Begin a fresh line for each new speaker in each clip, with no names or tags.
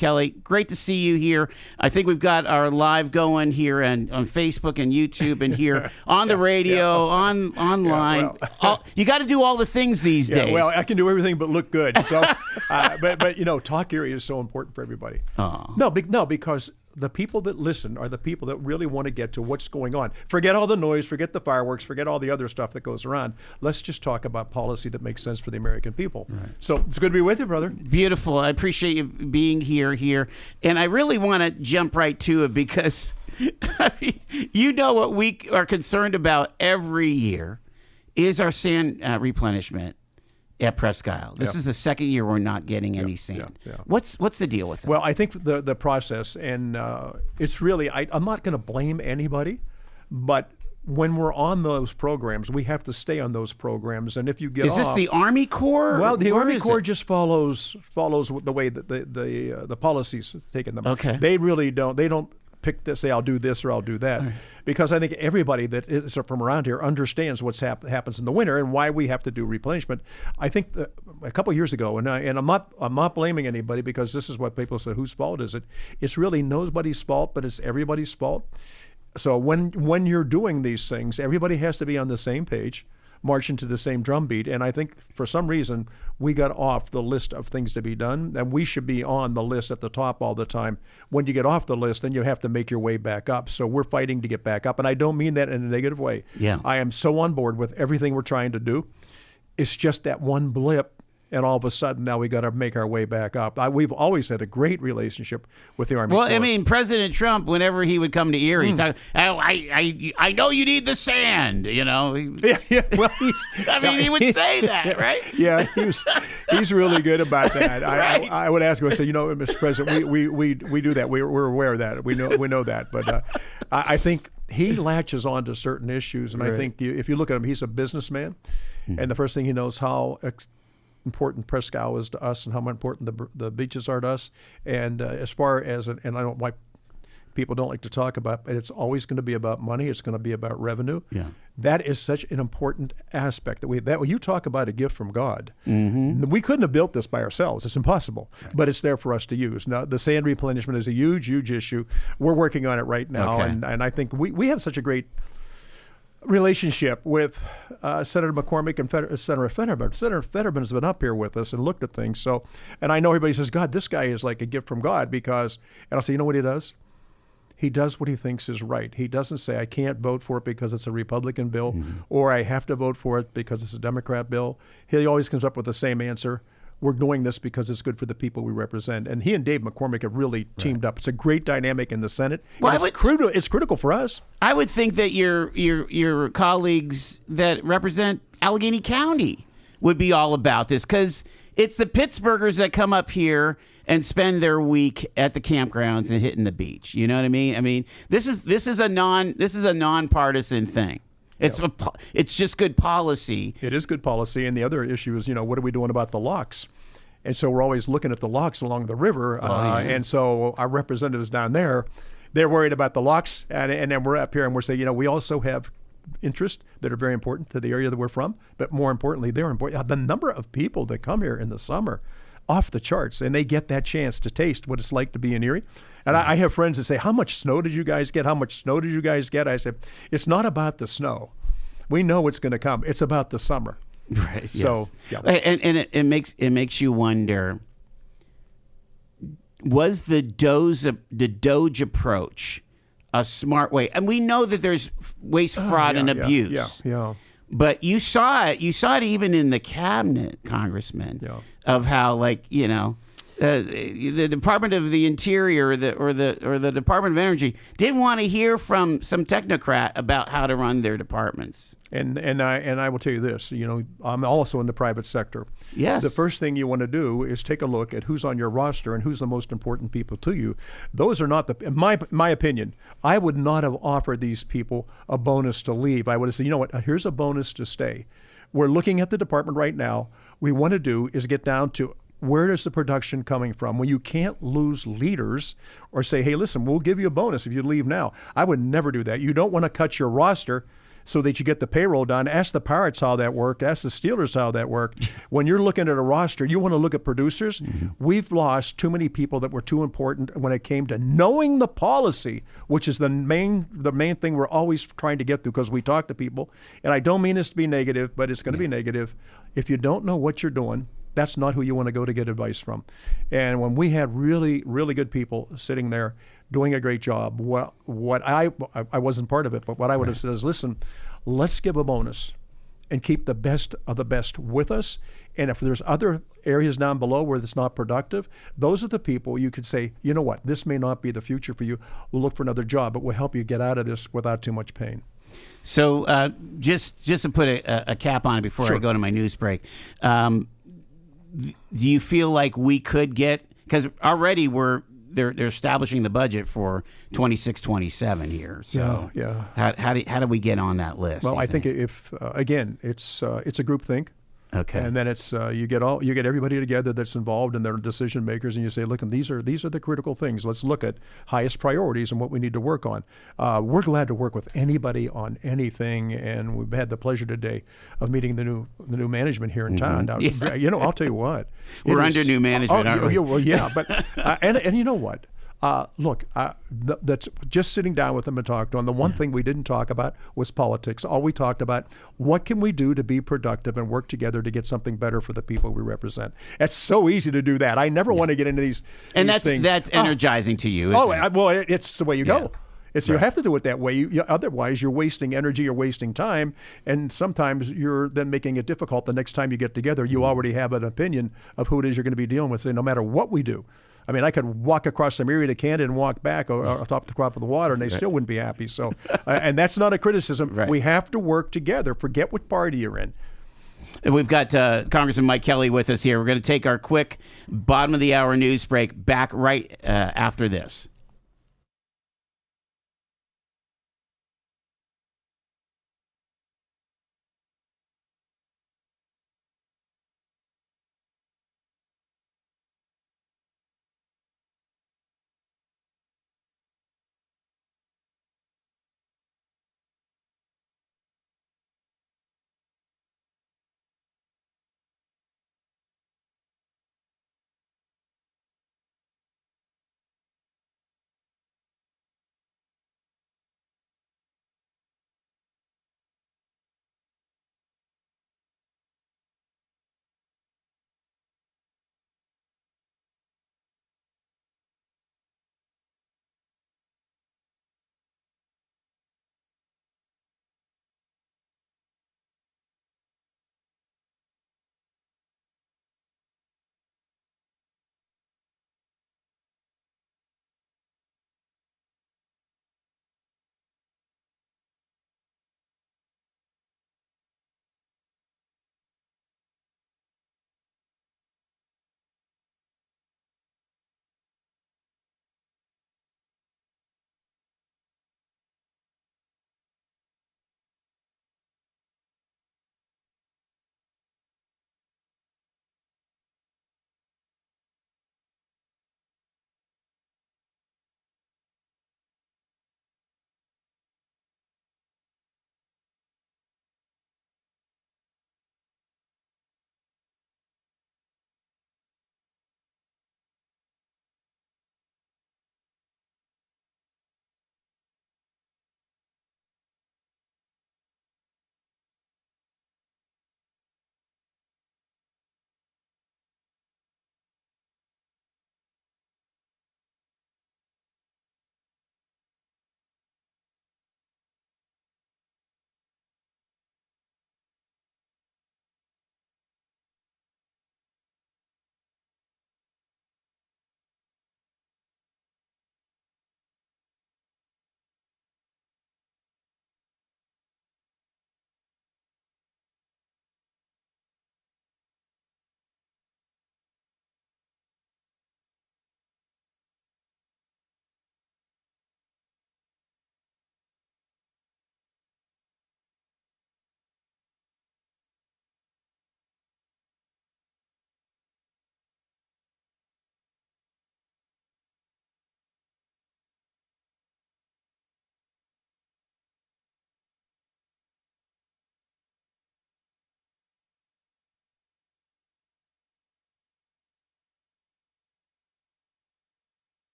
Kelly. Great to see you here. I think we've got our live going here and on Facebook and YouTube and here on the radio, online. You got to do all the things these days.
Well, I can do everything but look good. So, but talk area is so important for everybody. No, because the people that listen are the people that really want to get to what's going on. Forget all the noise, forget the fireworks, forget all the other stuff that goes around. Let's just talk about policy that makes sense for the American people. Right. So it's good to be with you, brother.
Beautiful. I appreciate you being here. And I really want to jump right to it because you know what we are concerned about every year is our sand replenishment at Presque Isle. This is the second year we're not getting any sand. What's the deal with it?
Well, I think the process, and it's really, I'm not going to blame anybody, but when we're on those programs, we have to stay on those programs. And if you get
Is this the Army Corps?
Well, the Army Corps just follows the way that the policies taken them.
Okay.
They really don't. They don't pick this, say I'll do this or I'll do that, because I think everybody that is from around here understands what's happens in the winter and why we have to do replenishment. I think a couple of years ago, and I'm not blaming anybody, because this is what people say, whose fault is it? It's really nobody's fault, but it's everybody's fault. So when you're doing these things, everybody has to be on the same page, marching to the same drumbeat. And I think for some reason we got off the list of things to be done, and we should be on the list at the top all the time. When you get off the list, then you have to make your way back up. So we're fighting to get back up, and I don't mean that in a negative way.
Yeah.
I am so on board with everything we're trying to do. It's just that one blip, and all of a sudden now we got to make our way back up. We've always had a great relationship with the Army Corps.
I mean, President Trump, whenever he would come to Erie, talk, I know you need the sand, you know.
Yeah. Well,
he would say that, right?
Yeah, he's really good about that.
Right.
I would ask him, I say, Mr. President, we do that. We're aware of that. We know that. But I think he latches on to certain issues, and I think if you look at him, he's a businessman, and the first thing he knows how important Presque Isle is to us and how important the beaches are to us. And as far as, and I don't know why people don't like to talk about, but it's always going to be about money. It's going to be about revenue.
Yeah.
That is such an important aspect that when you talk about a gift from God, we couldn't have built this by ourselves. It's impossible, but it's there for us to use. Now, the sand replenishment is a huge, huge issue. We're working on it right now. And I think we have such a great relationship with Senator McCormick and Senator Fetterman. Senator Fetterman has been up here with us and looked at things. So, and I know everybody says, God, this guy is like a gift from God because, and I'll say, you know what he does? He does what he thinks is right. He doesn't say, I can't vote for it because it's a Republican bill, or I have to vote for it because it's a Democrat bill. He always comes up with the same answer. We're doing this because it's good for the people we represent. And he and Dave McCormick have really teamed up. It's a great dynamic in the Senate. Well, it's critical for us.
I would think that your colleagues that represent Allegheny County would be all about this, because it's the Pittsburghers that come up here and spend their week at the campgrounds and hitting the beach. You know what I mean? I mean, this is a nonpartisan thing. It's just good policy.
It is good policy, and the other issue is, what are we doing about the locks? And so we're always looking at the locks along the river, and so our representatives down there, they're worried about the locks, and then we're up here and we're saying, we also have interests that are very important to the area that we're from, but more importantly, they're important. The number of people that come here in the summer, off the charts, and they get that chance to taste what it's like to be in Erie. And I have friends that say, how much snow did you guys get? How much snow did you guys get? I said, it's not about the snow. We know it's going to come. It's about the summer.
Right.
So,
yes. And it makes you wonder, was the Doge approach a smart way? And we know that there's waste, fraud, and abuse.
Yeah.
But you saw it even in the cabinet, Congressman, of how, the Department of the Interior or the Department of Energy didn't want to hear from some technocrat about how to run their departments.
And I will tell you this, I'm also in the private sector.
Yes.
The first thing you want to do is take a look at who's on your roster and who's the most important people to you. Those are not in my opinion, I would not have offered these people a bonus to leave. I would have said, you know what, here's a bonus to stay. We're looking at the department right now. What we want to do is get down to where is the production coming from? Well, you can't lose leaders or say, hey, listen, we'll give you a bonus if you leave now. I would never do that. You don't want to cut your roster so that you get the payroll done. Ask the Pirates how that worked. Ask the Steelers how that worked. When you're looking at a roster, you want to look at producers. We've lost too many people that were too important when it came to knowing the policy, which is the main thing we're always trying to get to, because we talk to people. And I don't mean this to be negative, but it's going to be negative. If you don't know what you're doing, that's not who you want to go to get advice from. And when we had really, really good people sitting there doing a great job, what I wasn't part of it, but what I would have said is, listen, let's give a bonus and keep the best of the best with us. And if there's other areas down below where it's not productive, those are the people you could say, you know what, this may not be the future for you. We'll look for another job, but we'll help you get out of this without too much pain.
So just to put a cap on it before I go to my news break, do you feel like we could get, because already they're establishing the budget for 26-27 here. So
yeah.
How do we get on that list?
Well, I think if again, it's a group think.
Okay.
And then it's you get everybody together that's involved, and they're decision makers, and you say, look, and these are the critical things. Let's look at highest priorities and what we need to work on. We're glad to work with anybody on anything, and we've had the pleasure today of meeting the new management here in town. Now, you know, I'll tell you what,
we're under new management, aren't we?
Well, yeah, but and you know what? Look, that's just sitting down with them and talking to them. The one thing we didn't talk about was politics. All we talked about, what can we do to be productive and work together to get something better for the people we represent. It's so easy to do that. I never want to get into these things.
That's energizing to you, isn't it?
Well, it's the way you go. You have to do it that way. Otherwise, you're wasting energy, you're wasting time, and sometimes you're then making it difficult. The next time you get together, you already have an opinion of who it is you're going to be dealing with. Say, no matter what we do. I mean, I could walk across the area to Canada and walk back or top the crop of the water, and they still wouldn't be happy. So, and that's not a criticism.
Right.
We have to work together. Forget what party you're in.
We've got Congressman Mike Kelly with us here. We're going to take our quick bottom of the hour news break. Back right after this.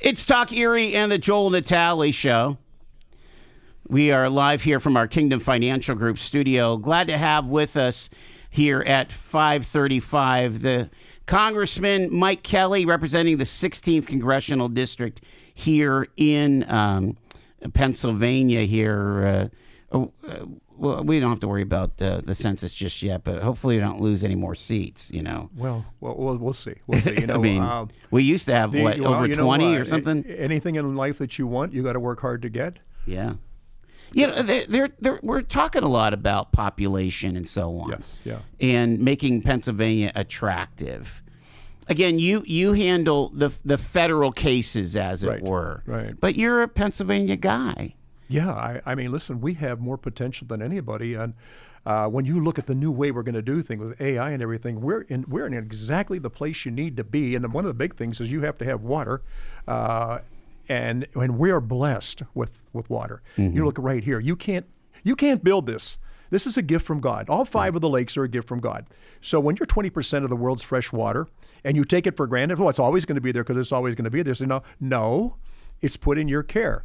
It's Talk Erie and the Joel Natale Show. We are live here from our Kingdom Financial Group studio. Glad to have with us here at 535 the Congressman Mike Kelly, representing the 16th Congressional District here in Pennsylvania here. Well, we don't have to worry about the census just yet, but hopefully we don't lose any more seats, you know.
Well, we'll see. We'll see. You know,
I mean, we used to have, over 20 or something?
Anything in life that you want, you got to work hard to get.
Yeah. You know, we're talking a lot about population and so on.
Yes, yeah.
And making Pennsylvania attractive. Again, you handle the federal cases, as it were.
Right.
But you're a Pennsylvania guy.
Yeah, I mean, listen, we have more potential than anybody, and when you look at the new way we're going to do things with AI and everything, we're in exactly the place you need to be. And one of the big things is you have to have water, and we are blessed with water. Mm-hmm. You look right here. You can't build this. This is a gift from God. All 5 of the lakes are a gift from God. So when you're 20% of the world's fresh water, and you take it for granted, well, it's always going to be there because it's always going to be there. So no, it's put in your care.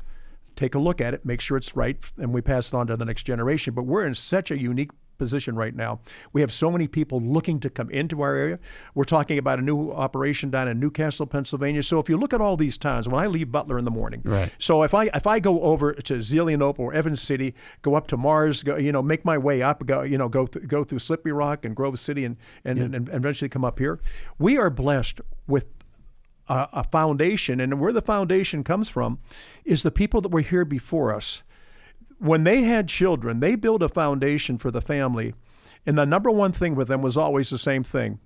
Take a look at it, make sure it's right, and we pass it on to the next generation. But we're in such a unique position right now. We have so many people looking to come into our area. We're talking about a new operation down in Newcastle, Pennsylvania. So if you look at all these towns, when I leave Butler in the morning,
right.
So if I go over to Zelienople or Evans City, go up to Mars, make my way up, go through Slippery Rock and Grove City, and eventually come up here, we are blessed with a foundation, and where the foundation comes from is the people that were here before us. When they had children, they built a foundation for the family, and the number one thing with them was always the same thing.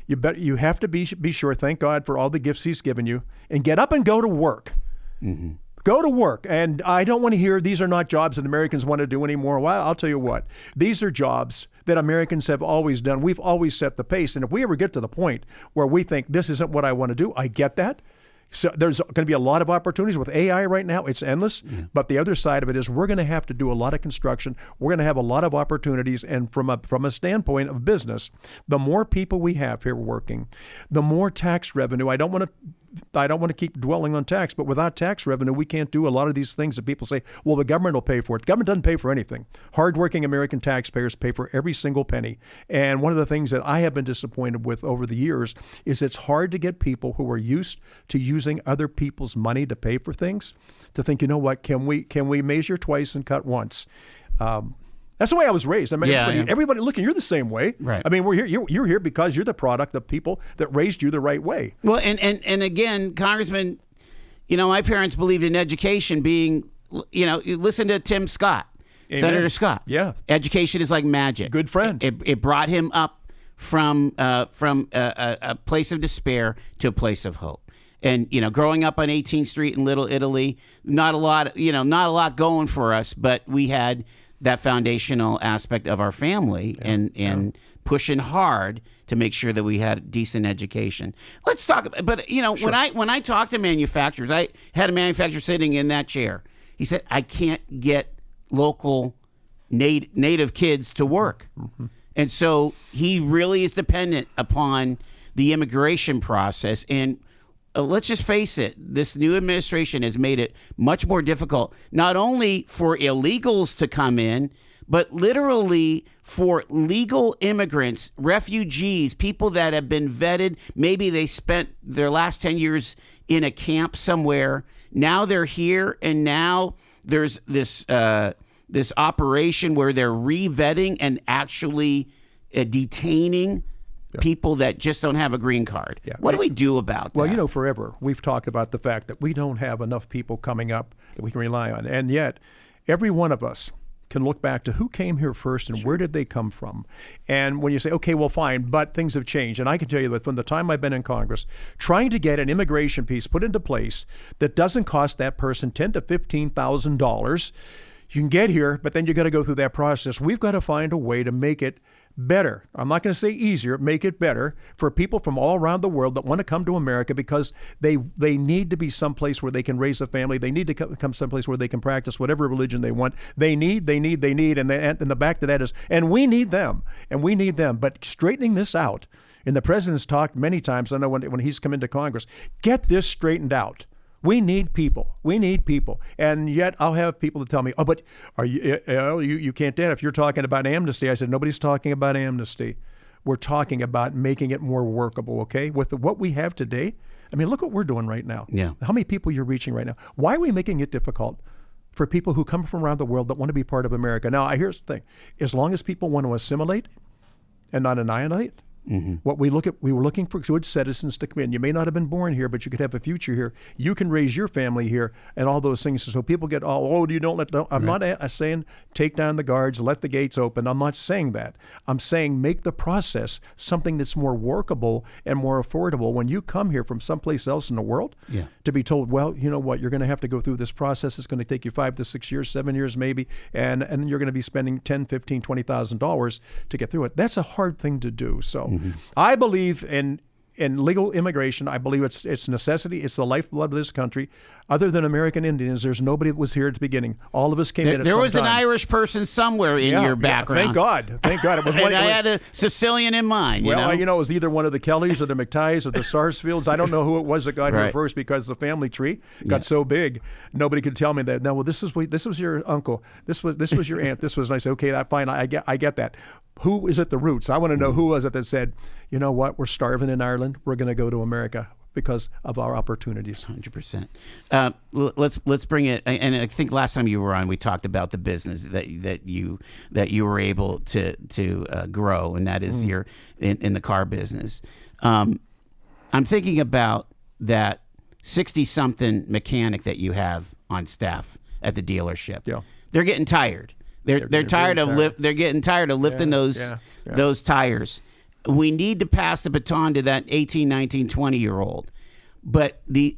You have to be sure, thank God for all the gifts He's given you, and get up and go to work. Mm-hmm. Go to work. And I don't want to hear these are not jobs that Americans want to do anymore. Well, I'll tell you what, these are jobs that Americans have always done. We've always set the pace. And if we ever get to the point where we think this isn't what I want to do, I get that. So there's going to be a lot of opportunities with AI right now. It's endless. Yeah. But the other side of it is we're going to have to do a lot of construction. We're going to have a lot of opportunities. And from a standpoint of business, the more people we have here working, the more tax revenue. I don't want to keep dwelling on tax, but without tax revenue, we can't do a lot of these things that people say, well, the government will pay for it. The government doesn't pay for anything. Hardworking American taxpayers pay for every single penny. And one of the things that I have been disappointed with over the years is it's hard to get people who are used to using other people's money to pay for things to think, you know what, can we measure twice and cut once? That's the way I was raised. I mean, everybody, look, you're the same way.
Right.
I mean, we're here. You're here because you're the product of people that raised you the right way.
Well, and again, Congressman, my parents believed in education being, you listen to Tim Scott,
Amen.
Senator Scott.
Yeah.
Education is like magic.
Good friend.
It brought him up from a place of despair to a place of hope. And, growing up on 18th Street in Little Italy, not a lot going for us, but we had that foundational aspect of our family and pushing hard to make sure that we had decent education. Let's talk about, but sure. when I talk to manufacturers, I had a manufacturer sitting in that chair. He said, I can't get local native kids to work. Mm-hmm. And so he really is dependent upon the immigration process. And let's just face it, this new administration has made it much more difficult, not only for illegals to come in, but literally for legal immigrants, refugees, people that have been vetted. Maybe they spent their last 10 years in a camp somewhere. Now they're here, and now there's this operation where they're re-vetting and actually detaining people that just don't have a green card. Yeah. What do we do about that?
Well, forever we've talked about the fact that we don't have enough people coming up that we can rely on. And yet, every one of us can look back to who came here first and where did they come from. And when you say, okay, well, fine, but things have changed. And I can tell you that from the time I've been in Congress, trying to get an immigration piece put into place that doesn't cost that person $10,000 to $15,000, you can get here, but then you got to go through that process. We've got to find a way to make it better. I'm not going to say easier, make it better for people from all around the world that want to come to America because they need to be someplace where they can raise a family. They need to come someplace where they can practice whatever religion they want. They need. And the back to that is, and we need them. But straightening this out, and the president's talked many times, I know when he's come into Congress, get this straightened out. We need people. We need people. And yet I'll have people to tell me, oh, but are you can't do that if you're talking about amnesty. I said, nobody's talking about amnesty. We're talking about making it more workable, okay? With what we have today, I mean, look what we're doing right now.
Yeah.
How many people you're reaching right now? Why are we making it difficult for people who come from around the world that want to be part of America? Now, here's the thing. As long as people want to assimilate and not annihilate, what we were looking for good citizens to come in. You may not have been born here, but you could have a future here. You can raise your family here and all those things. So people get you don't let, I'm not saying take down the guards, let the gates open. I'm not saying that. I'm saying make the process something that's more workable and more affordable. When you come here from someplace else in the world, to be told, well, you know what, you're going to have to go through this process. It's going to take you 5 to 6 years, 7 years maybe, and you're going to be spending $10,000, $15,000, $20,000 to get through it. That's a hard thing to do. So I believe in legal immigration. I believe it's necessity. It's the lifeblood of this country. Other than American Indians, there's nobody that was here at the beginning. All of us came in at some time.
There was an Irish person somewhere in your background.
Thank God. Thank God. It was
and I had a Sicilian in mind.
Well, it was either one of the Kellys or the McTies or the Sarsfields. I don't know who it was that got here first because the family tree got so big, nobody could tell me that. No, well, this was your uncle. This was your aunt. This was nice. Okay, that's fine. I get that. Who is at the roots? I want to know who was it that said, you know what, we're starving in Ireland. We're going to go to America because of our opportunities.
100%. Let's bring it. And I think last time you were on, we talked about the business that you were able to grow, and that is your in the car business. I'm thinking about that 60-something mechanic that you have on staff at the dealership. Yeah, they're getting tired. They're tired of they're getting tired of lifting those tires. We need to pass the baton to that 18, 19, 20-year-old. But a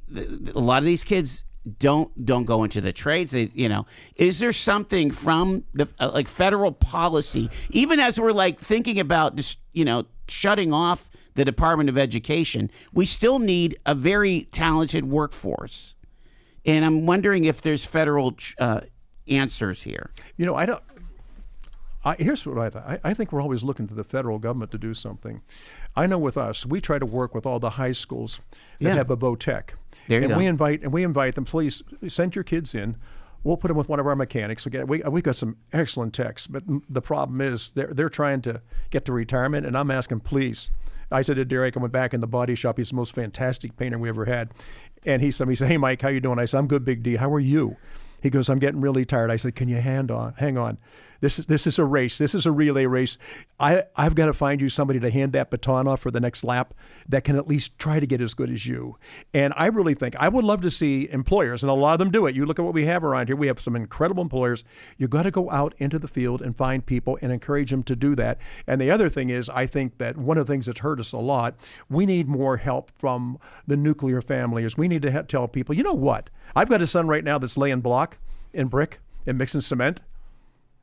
lot of these kids don't go into the trades. Is there something from the like federal policy, even as we're thinking about just shutting off the Department of Education, we still need a very talented workforce. And I'm wondering if there's federal answers here.
I don't. Here's what I thought. I think we're always looking to the federal government to do something. I know with us, we try to work with all the high schools that have a VOTEC.
There you go.
We invite them. Please send your kids in. We'll put them with one of our mechanics. We got some excellent techs, but the problem is they're trying to get to retirement, and I'm asking, please. I said to Derek, I went back in the body shop. He's the most fantastic painter we ever had, and he said, "Hey, Mike, how you doing?" I said, "I'm good, Big D. How are you?" He goes, "I'm getting really tired." I said, "Can you hang on? This is a race. This is a relay race. I've got to find you somebody to hand that baton off for the next lap that can at least try to get as good as you." And I really think I would love to see employers, and a lot of them do it. You look at what we have around here. We have some incredible employers. You've got to go out into the field and find people and encourage them to do that. And the other thing is, I think that one of the things that's hurt us a lot, we need more help from the nuclear families. We need to tell people, you know what? I've got a son right now that's laying block and brick and mixing cement.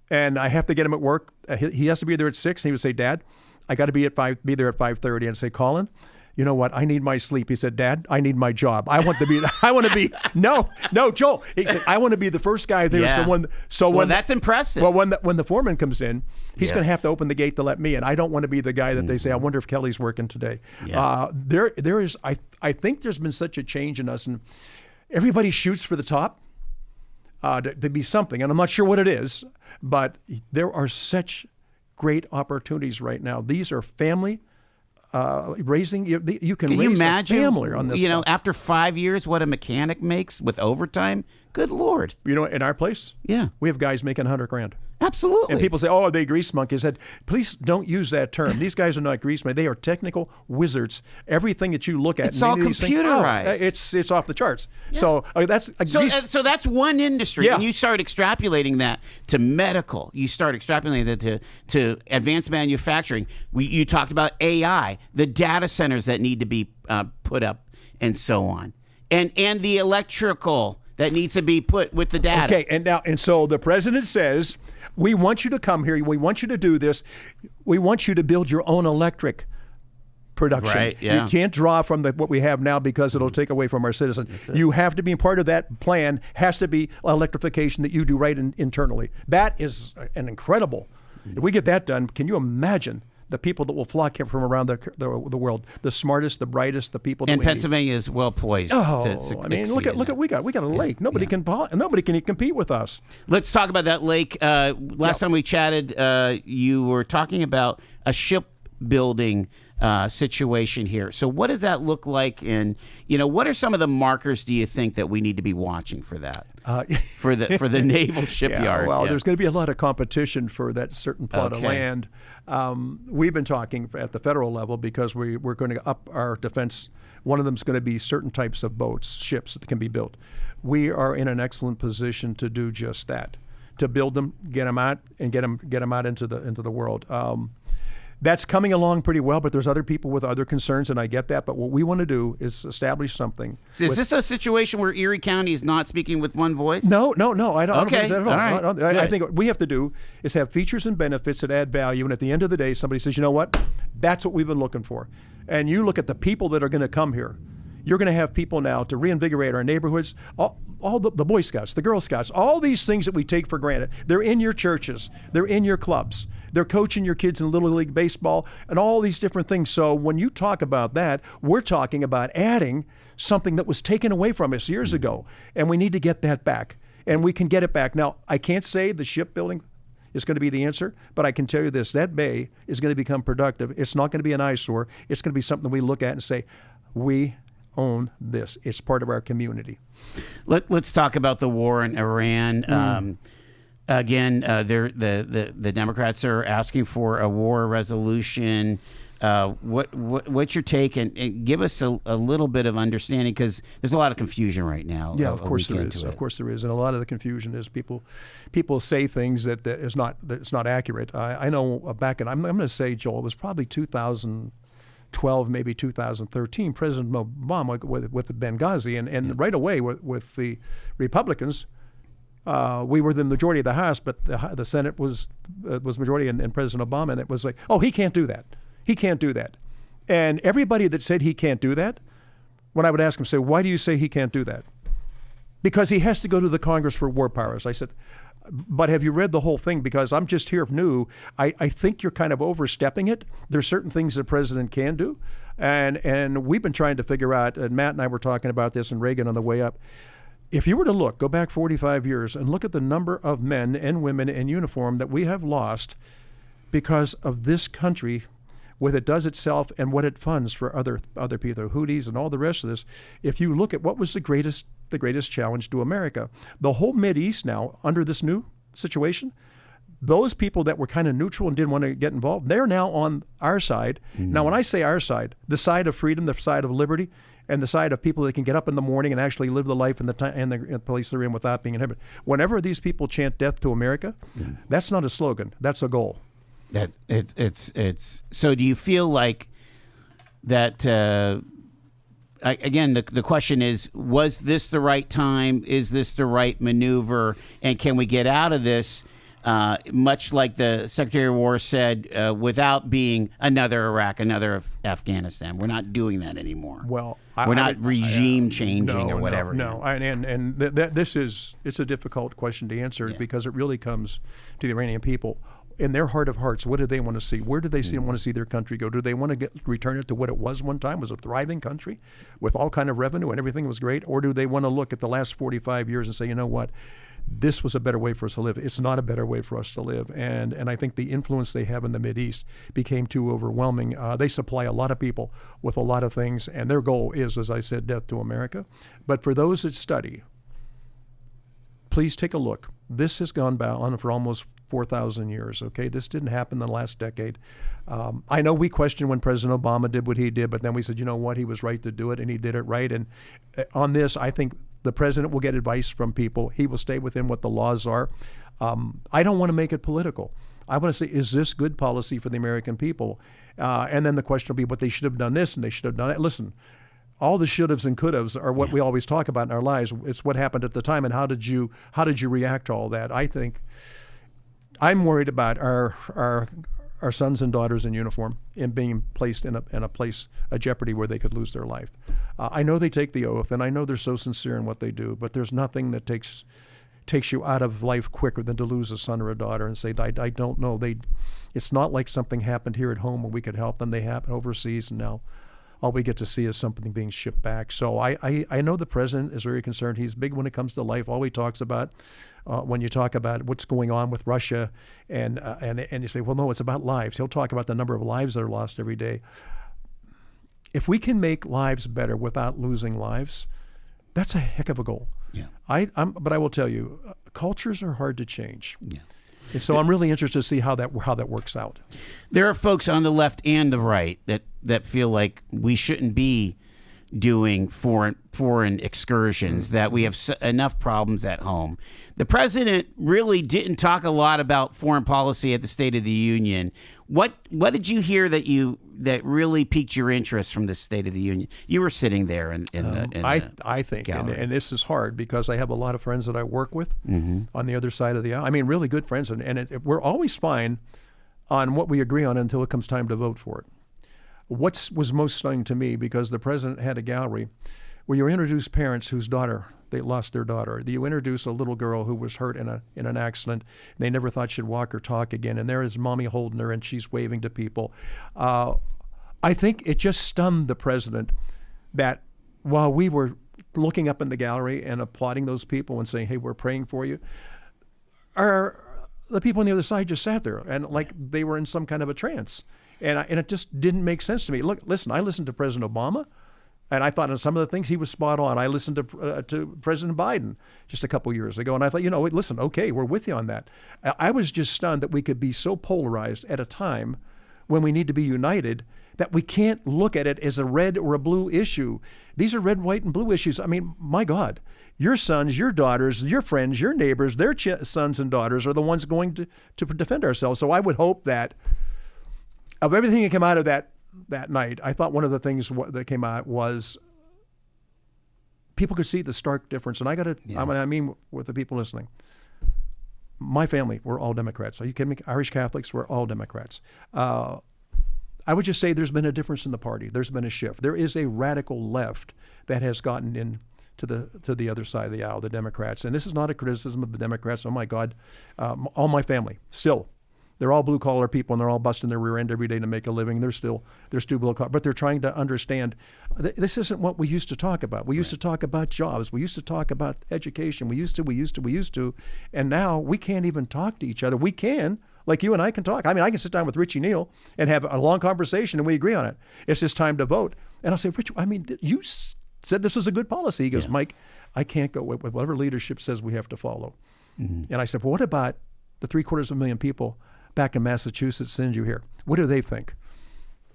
And I have to get him at work. He has to be there at 6. And he would say, "Dad, I got to be there at 5:30." And I'd say, "Colin, you know what? I need my sleep." He said, "Dad, I need my job. I want to be." No, Joel. He said, "I want to be the first guy there."
Yeah.
Well,
that's impressive.
Well, when the foreman comes in, he's going to have to open the gate to let me in. I don't want to be the guy that they say, "I wonder if Kelly's working today." Yeah. There is. I think there's been such a change in us, and everybody shoots for the top. To be something, and I'm not sure what it is, but there are such great opportunities right now. These are family raising. You can raise
imagine,
a family on this.
After 5 years, what a mechanic makes with overtime. Good Lord!
In our place, we have guys making $100,000.
Absolutely.
And people say, "Oh, are they grease monkeys?" I said, please don't use that term. These guys are not grease monkeys. They are technical wizards. Everything that you look at,
it's all computerized.
It's off the charts.
Yeah.
So that's
so that's one industry,
Yeah.
and you start extrapolating that to medical. You start extrapolating that to advanced manufacturing. You talked about AI, the data centers that need to be put up, and so on, and the electrical that needs to be put with the data.
Okay, and so the president says, "We want you to come here. We want you to do this. We want you to build your own electric production.
Right, yeah.
You can't draw from what we have now because it'll take away from our citizens. You have to be part of that plan. Has to be electrification that you do right internally. That is an incredible. If we get that done, can you imagine the people that will flock here from around the world, the smartest, the brightest, the people. That
And
we
Pennsylvania is well poised.
I mean, look at we got a lake. Nobody can compete with us.
Let's talk about that lake. Last time we chatted, you were talking about a shipbuilding situation here. So what does that look like? And what are some of the markers do you think that we need to be watching for that? For the naval shipyard?
There's going to be a lot of competition for that certain plot of land. We've been talking at the federal level because we're going to up our defense. One of them is going to be certain types of boats, ships that can be built. We are in an excellent position to do just that, to build them, get them out, and get them out into the world. That's coming along pretty well, but there's other people with other concerns, and I get that. But what we want to do is establish something.
So is this a situation where Erie County is not speaking with one voice?
No. I don't think that at all.
All right.
I think what we have to do is have features and benefits that add value, and at the end of the day, somebody says, you know what? That's what we've been looking for. And you look at the people that are going to come here. You're going to have people now to reinvigorate our neighborhoods, all the Boy Scouts, the Girl Scouts, all these things that we take for granted. They're in your churches. They're in your clubs. They're coaching your kids in Little League Baseball and all these different things. So when you talk about that, we're talking about adding something that was taken away from us years ago, and we need to get that back, and we can get it back. Now, I can't say the shipbuilding is going to be the answer, but I can tell you this, that bay is going to become productive. It's not going to be an eyesore. It's going to be something we look at and say, we own this. It's part of our community.
Let's talk about the war in Iran. Again, the Democrats are asking for a war resolution. What's your take? And give us a little bit of understanding, because there's a lot of confusion right now.
Yeah, of course there is. Of course there is, and a lot of the confusion is people say things that it's not accurate. I know back in I'm going to say, Joel, it was probably 2012, maybe 2013, President Obama with Benghazi, and right away with the Republicans, we were the majority of the House, but the Senate was majority, and President Obama, and it was like, oh, he can't do that. He can't do that. And everybody that said he can't do that, when I would ask him, say, why do you say he can't do that? Because he has to go to the Congress for war powers. I said, but have you read the whole thing? Because I'm just here new. I think you're kind of overstepping it. There's certain things the president can do. And we've been trying to figure out, and Matt and I were talking about this, and Reagan on the way up. If you were to go back 45 years and look at the number of men and women in uniform that we have lost because of this country, what it does itself and what it funds for other people, the Houthis and all the rest of this, if you look at what was the greatest challenge to America, the whole Mideast now, under this new situation, those people that were kind of neutral and didn't want to get involved, they're now on our side. Mm-hmm. Now, when I say our side, the side of freedom, the side of liberty, and the side of people that can get up in the morning and actually live the life in the place they're in without being inhibited. Whenever these people chant death to America, that's not a slogan, that's a goal. So do you feel like that, again, the question is, was this the right time? Is this the right maneuver? And can we get out of this, much like the Secretary of War said, without being another Iraq, another Afghanistan? We're not doing that anymore. Well,
we're not regime changing or whatever.
No. It's a difficult question to answer because it really comes to the Iranian people. In their heart of hearts, what do they want to see? Where do they want to see their country go? Do they want to return it to what it was one time, was a thriving country with all kind of revenue and everything was great? Or do they want to look at the last 45 years and say, you know what, this was a better way for us to live? It's not a better way for us to live. And I think the influence they have in the Mideast became too overwhelming. They supply a lot of people with a lot of things, and their goal is, as I said, death to America. But for those that study, please take a look. This has gone on for almost 4,000 years, okay? This didn't happen in the last decade. I know we questioned when President Obama did what he did, but then we said, you know what, he was right to do it, and he did it right. And on this, I think the president will get advice from people. He will stay within what the laws are. I don't want to make it political. I want to say, is this good policy for the American people? And then the question will be, but they should have done this, and they should have done that. Listen, all the should-haves and could-haves are what we always talk about in our lives. It's what happened at the time, and how did you react to all that? I think I'm worried about our sons and daughters in uniform and being placed in a place, a jeopardy where they could lose their life. I know they take the oath, and I know they're so sincere in what they do, but there's nothing that takes you out of life quicker than to lose a son or a daughter and say, I don't know. It's not like something happened here at home where we could help them. They happen overseas, and now all we get to see is something being shipped back. So I know the president is very concerned. He's big when it comes to life. All he talks about when you talk about what's going on with Russia, and you say, well, no, it's about lives. He'll talk about the number of lives that are lost every day. If we can make lives better without losing lives, that's a heck of a goal.
Yeah.
But I will tell you, cultures are hard to change.
Yeah.
And so I'm really interested to see how that works out.
There are folks on the left and the right that feel like we shouldn't be doing foreign excursions, that we have enough problems at home. The president really didn't talk a lot about foreign policy at the State of the Union. What did you hear that really piqued your interest from the State of the Union? You were sitting there in
I think, and this is hard because I have a lot of friends that I work with on the other side of the aisle. I mean, really good friends, and we're always fine on what we agree on until it comes time to vote for it. What was most stunning to me, because the president had a gallery where you introduce parents whose daughter, they lost their daughter. You introduce a little girl who was hurt in an accident. They never thought she'd walk or talk again. And there is mommy holding her, and she's waving to people. I think it just stunned the president that while we were looking up in the gallery and applauding those people and saying, hey, we're praying for you, the people on the other side just sat there and like they were in some kind of a trance. And it just didn't make sense to me. Look, listen, I listened to President Obama, and I thought on some of the things he was spot on. I listened to President Biden just a couple years ago, and I thought, listen, okay, we're with you on that. I was just stunned that we could be so polarized at a time when we need to be united that we can't look at it as a red or a blue issue. These are red, white, and blue issues. I mean, my God, your sons, your daughters, your friends, your neighbors, their sons and daughters are the ones going to defend ourselves. So I would hope that of everything that came out of that night, I thought one of the things that came out was people could see the stark difference. And I mean, with the people listening, my family, we're all Democrats. Are you kidding me? Irish Catholics, we're all Democrats. I would just say there's been a difference in the party. There's been a shift. There is a radical left that has gotten in to the other side of the aisle, the Democrats. And this is not a criticism of the Democrats. Oh my God, all my family still. They're all blue-collar people, and they're all busting their rear end every day to make a living. They're still blue-collar, but they're trying to understand this isn't what we used to talk about. We used to talk about jobs. We used to talk about education. We used to, and now we can't even talk to each other. We can, like you and I can talk. I mean, I can sit down with Richie Neal and have a long conversation, and we agree on it. It's just time to vote. And I'll say, Rich, I mean, you said this was a good policy. He goes, Mike, I can't go with whatever leadership says we have to follow. Mm-hmm. And I said, well, what about the 750,000 people back in Massachusetts send you here? What do they think?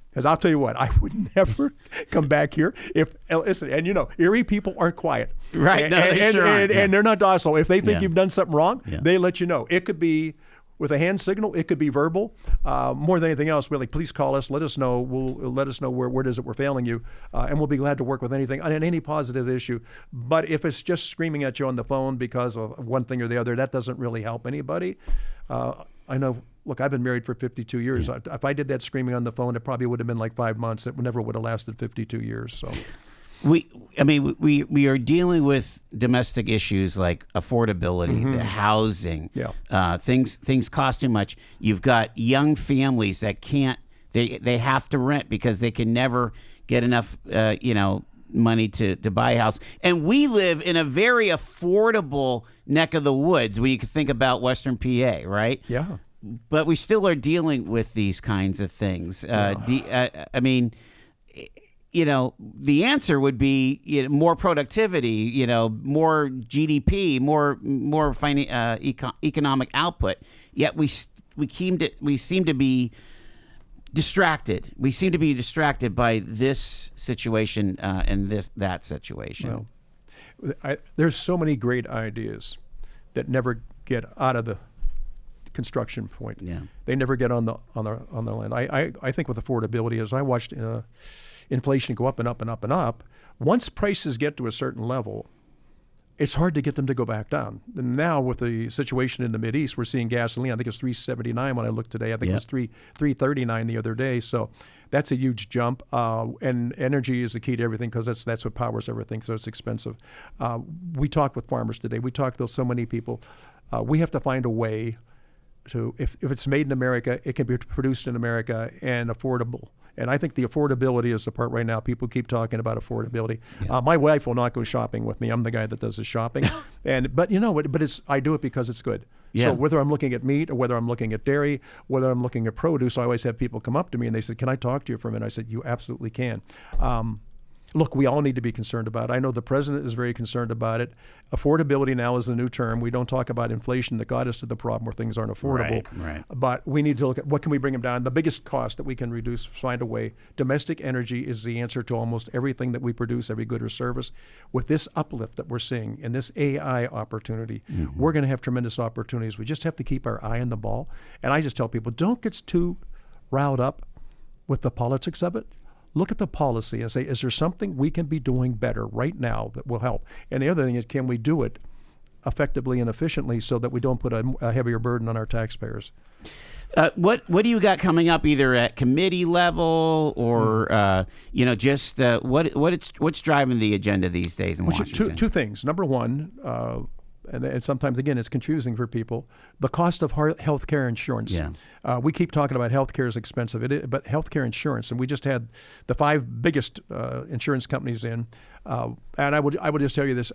Because I'll tell you what, I would never come back here if, listen, and Erie people aren't quiet.
Right.
And they're not docile. If they think you've done something wrong, they let you know. It could be with a hand signal, it could be verbal. More than anything else, we're like, please call us, let us know. Let us know where it is that we're failing you, and we'll be glad to work with anything on any positive issue. But if it's just screaming at you on the phone because of one thing or the other, that doesn't really help anybody. I know. Look, I've been married for 52 years. Yeah. If I did that screaming on the phone, it probably would have been like 5 months. It never would have lasted 52 years. So,
we are dealing with domestic issues like affordability, the housing. Yeah. Things cost too much. You've got young families that can't. They have to rent because they can never get enough. Money to buy a house. And we live in a very affordable neck of the woods when you can think about Western PA, right?
Yeah.
But we still are dealing with these kinds of things. The answer would be more productivity, more GDP, more economic output. Yet we seem to be distracted. We seem to be distracted by this situation and that situation.
Well, there's so many great ideas that never get out of the construction point. Yeah. They never get on the land. I think with affordability, as I watched inflation go up and up and up and up, once prices get to a certain level, it's hard to get them to go back down. And now with the situation in the Mideast, we're seeing gasoline. I think it's $3.79 when I looked today. I think it was $3.39 the other day. So that's a huge jump. And energy is the key to everything because that's what powers everything. So it's expensive. We talked with farmers today. We talked to so many people. We have to find a way if it's made in America, it can be produced in America and affordable. And I think the affordability is the part right now. People keep talking about affordability. My wife will not go shopping with me. I'm the guy that does the shopping. But I do it because it's good.
Yeah.
So whether I'm looking at meat or whether I'm looking at dairy, whether I'm looking at produce, I always have people come up to me and they said, "Can I talk to you for a minute?" I said, "You absolutely can." Look, we all need to be concerned about it. I know the president is very concerned about it. Affordability now is the new term. We don't talk about inflation that got us to the problem where things aren't affordable.
Right.
But we need to look at what can we bring them down. The biggest cost that we can reduce, find a way. Domestic energy is the answer to almost everything that we produce, every good or service. With this uplift that we're seeing and this AI opportunity, we're going to have tremendous opportunities. We just have to keep our eye on the ball. And I just tell people, don't get too riled up with the politics of it. Look at the policy and say, is there something we can be doing better right now that will help? And the other thing is, can we do it effectively and efficiently so that we don't put a heavier burden on our taxpayers?
What do you got coming up, either at committee level or what's driving the agenda these days in Washington?
Two things. Number one, and sometimes, again, it's confusing for people, the cost of health care insurance.
Yeah.
We keep talking about health care is expensive, but health care insurance, and we just had the 5 biggest insurance companies in, and I would just tell you this,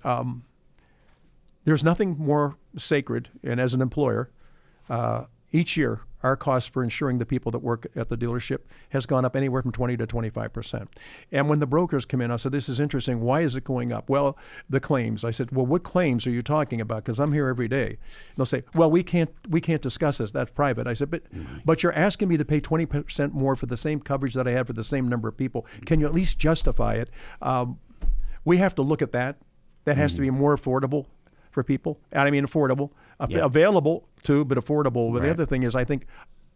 there's nothing more sacred, and as an employer, each year, our cost for insuring the people that work at the dealership has gone up anywhere from 20 to 25%. And when the brokers come in, I said, "This is interesting. Why is it going up?" "Well, the claims." I said, "Well, what claims are you talking about? Because I'm here every day." And they'll say, "Well, we can't discuss this. That's private." I said, "But you're asking me to pay 20% more for the same coverage that I have for the same number of people. Can you at least justify it?" We have to look at that. That has to be more affordable for people. And I mean affordable, available too, but affordable. But the other thing is, I think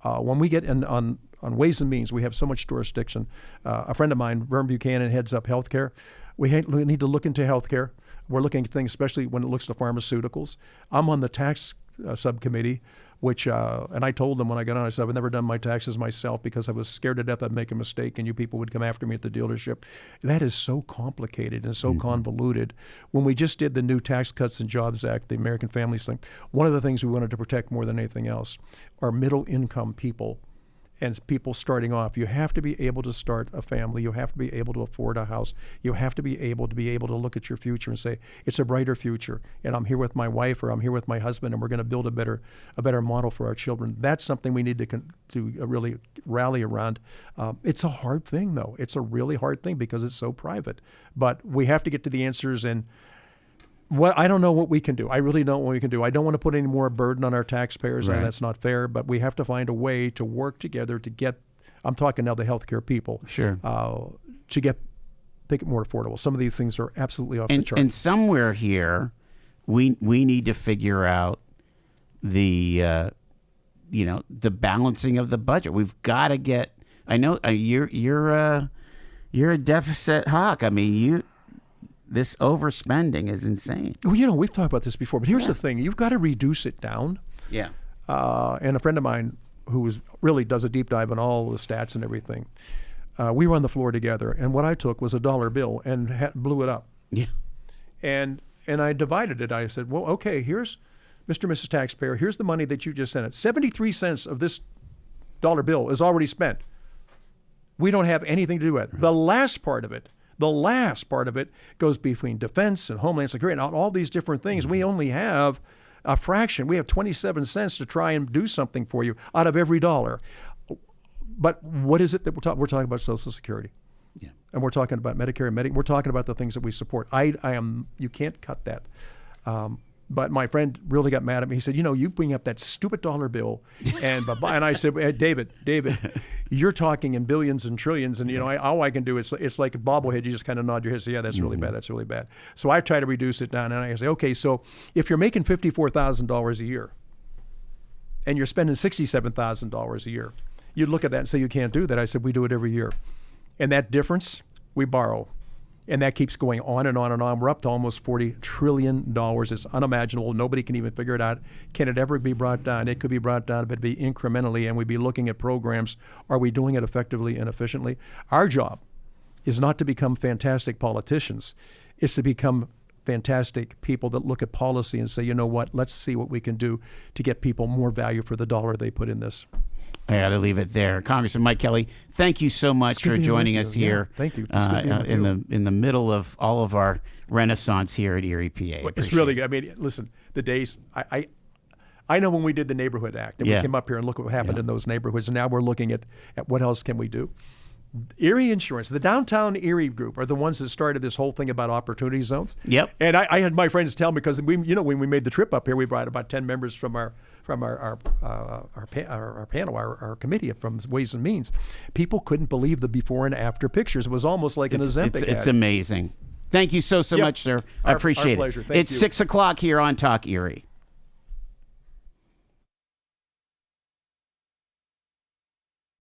when we get on Ways and Means, we have so much jurisdiction. A friend of mine, Vern Buchanan, heads up healthcare. We need to look into healthcare. We're looking at things, especially when it looks to pharmaceuticals. I'm on the tax subcommittee, which, and I told them when I got on, I said, "I've never done my taxes myself because I was scared to death I'd make a mistake and you people would come after me at the dealership." That is so complicated and so convoluted. When we just did the new Tax Cuts and Jobs Act, the American Families thing, one of the things we wanted to protect more than anything else are middle income people and people starting off. You have to be able to start a family. You have to be able to afford a house. You have to be able to look at your future and say, it's a brighter future. And I'm here with my wife or I'm here with my husband and we're going to build a better model for our children. That's something we need to really rally around. It's a hard thing, though. It's a really hard thing because it's so private. But we have to get to the answers, and I don't know what we can do. I really don't know what we can do. I don't want to put any more burden on our taxpayers, and that's not fair, but we have to find a way to work together to get, I'm talking now the healthcare people,
Sure.
To make it more affordable. Some of these things are absolutely off the chart.
And somewhere here, we need to figure out the balancing of the budget. We've got to get, I know you're a deficit hawk. I mean, this overspending is insane.
Well, we've talked about this before, but here's the thing. You've got to reduce it down.
Yeah.
And a friend of mine who really does a deep dive on all the stats and everything, we were on the floor together, and what I took was a dollar bill and blew it up.
Yeah.
And I divided it. I said, well, okay, here's Mr. and Mrs. Taxpayer. Here's the money that you just sent. 73 cents of this dollar bill is already spent. We don't have anything to do with it. The last part of it goes between defense and Homeland Security and all these different things. We only have a fraction. We have 27 cents to try and do something for you out of every dollar. But what is it that we're talking about? Social Security.
Yeah.
And we're talking about Medicare and Medicaid. We're talking about the things that we support. You can't cut that. But my friend really got mad at me. He said, you bring up that stupid dollar bill. And I said, hey, David, you're talking in billions and trillions. And, all I can do is, it's like a bobblehead. You just kind of nod your head and say, yeah, that's really bad. That's really bad. So I try to reduce it down. And I say, okay, so if you're making $54,000 a year and you're spending $67,000 a year, you'd look at that and say, you can't do that. I said, we do it every year. And that difference, we borrow. And that keeps going on and on and on. We're up to almost $40 trillion. It's unimaginable. Nobody can even figure it out. Can it ever be brought down? It could be brought down, but it'd be incrementally, and we'd be looking at programs. Are we doing it effectively and efficiently? Our job is not to become fantastic politicians. It's to become fantastic people that look at policy and say, you know what, let's see what we can do to get people more value for the dollar they put in this.
I got to leave it there. Congressman Mike Kelly, thank you so much for joining us here.
Yeah, thank you.
In the middle of all of our renaissance here at Erie, PA.
It's really good. I mean, listen, the days I know when we did the Neighborhood Act and we came up here and look what happened in those neighborhoods, and now we're looking at what else can we do. Erie Insurance, the downtown Erie group are the ones that started this whole thing about opportunity zones.
Yep.
And I had my friends tell me, because when we made the trip up here, we brought about 10 members from our panel, our committee from Ways and Means. People couldn't believe the before and after pictures. It was almost like an Ozempic ad.
It's amazing. Thank you so much, sir. I appreciate
our pleasure.
it.
Thank
It's
you.
6 o'clock here on Talk Erie.